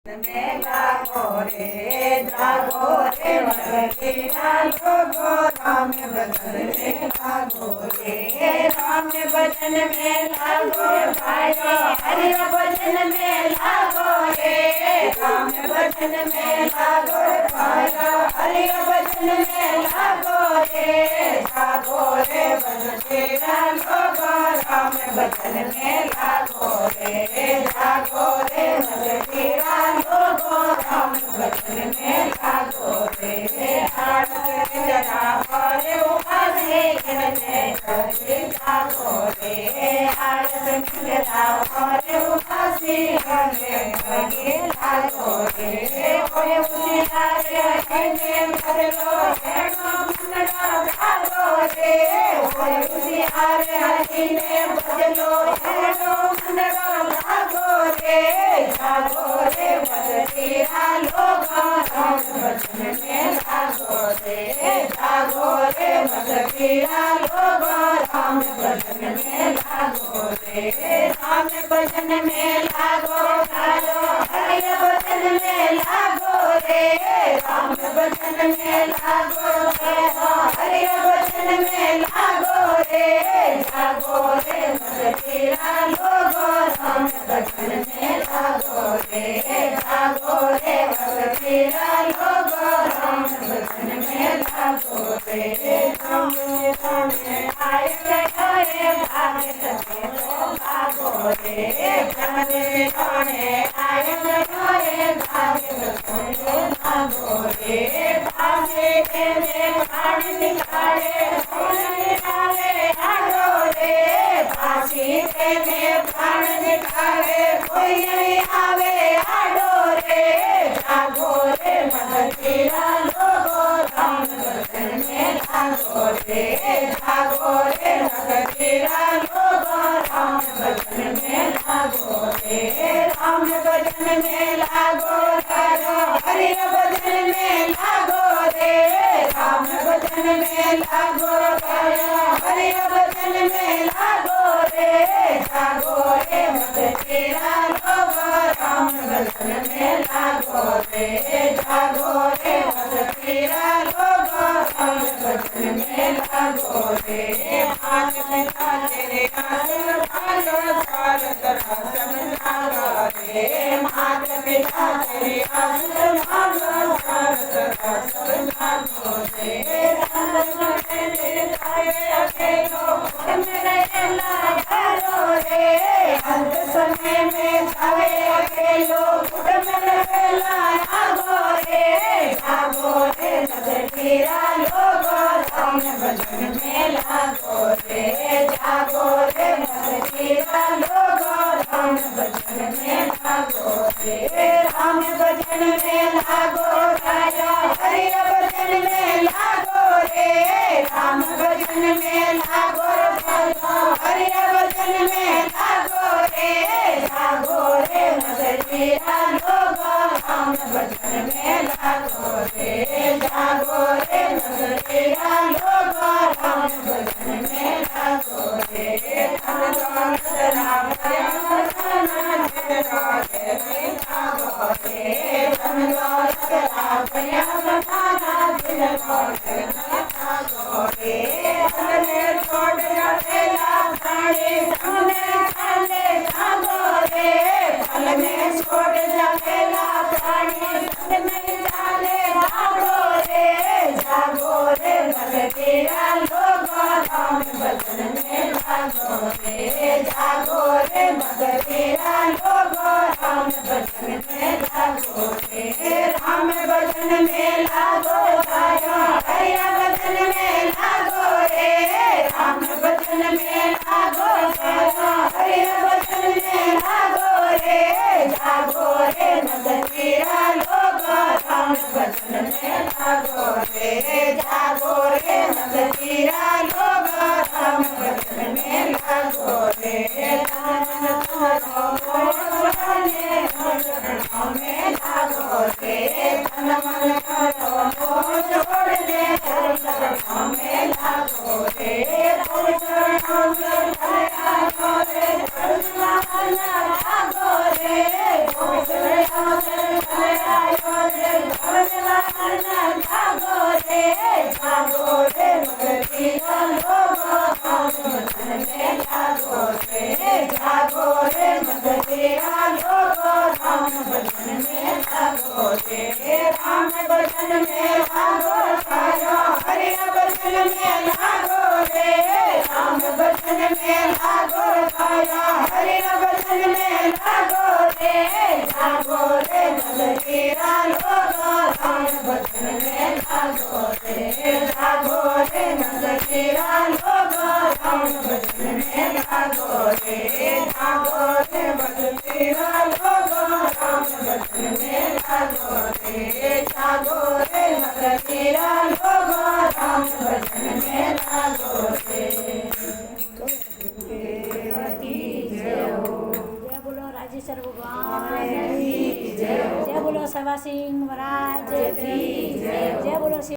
में लागो रे जागो रे मरतीरा लोगो राम भजन में लागो रे राम भजन में लागो भाइयो हरि भजन में लागो रे राम भजन में लागो भाइयो हरि भजन में लागो रे जागो रे मरतीरा लोगो राम भजन में लागो रे जागो रे मरतीरा लोगो राम भजन में लागो रे आरती जरा करे उपासे गिरने करे जागो रे आरती जरा करे उपासे गिरने करे लागो रे ओए उजियारे हने करलो हेडो मुंडा लागो रे ओए उजियारे हने बजलो हेडो मुंडा लागो रे जागो रे मरतीरा लोगो राम भजन में लागो रे जागो रे मरतीरा लोगो राम भजन में लागो रे राम भजन में लागो गायो हरि भजन में लागो रे राम भजन में लागो गायो हरि भजन में लागो रे जागो रे मरतीरा लोगो राम भजन में लागो रे जागो रे मरतीरा लोगो राम भजन में लागो रे राम आए रे भागे सके तो भागो रे जमने खाने आए रे भागे सके तो भागो रे भागे तेरे प्राण निकाले फूल निकाले आगो रे भागी तेरे प्राण निकाले कोई नहीं आवे आडो रे जागो रे मरतीरा लोगो राम भजन में लागो रे जागो रे मरतीरा लोगो राम भजन में लागो रे राम भजन में लागो गायो हरि भजन में लागो रे राम भजन में लागो गायो हरि भजन में लागो रे जागो रे मरतीरा लोगो राम भजन में लागो रे जागो रे मरतीरा लोगो राम भजन में लागो रे हाथ में तेरे आसन भालो सार तरह समझालो रे हाथ में तेरे आसन भालो सार तरह समझालो रे राम तेरे आए अकेलो मेरे लागो रे अंत समय में जावे अकेलो मेरे लागो रे जागो रे मरतीरा लोगो राम भजन में लागो रे जागो रे मरतीरा लोगो राम भजन में लागो रे राम भजन में लागो गायो हरि भजन में लागो रे राम भजन में लागो गायो हरि भजन में लागो रे जागो रे मरतीरा लोगो राम भजन में लागो रे जागो रे मरतीरा लोगो राम भजन में लागो रे राम राम राम जागो रे राम जागो रे छोड़ जाएगा साड़ी सामने खाले जागो रे फल में छोड़ जाएगा साड़ी में जाले जागो रे मरतीरा लोगो राम भजन में लागो रे जागो रे मरतीरा लोगो राम भजन में लागो रे राम भजन में लागो गायो हरि भजन में लागो रे राम भजन में लागो गायो हरि भजन में लागो रे जागो रे मरतीरा लोगो राम भजन में लागो रे जागो रे मरतीरा भजन में लागो रे जागो रे नगर तेरा लोगो राम भजन में लागो रे। जय बोलो राजेश्वर भगवान की जय। जय बोलो सवा सिंह महाराज की।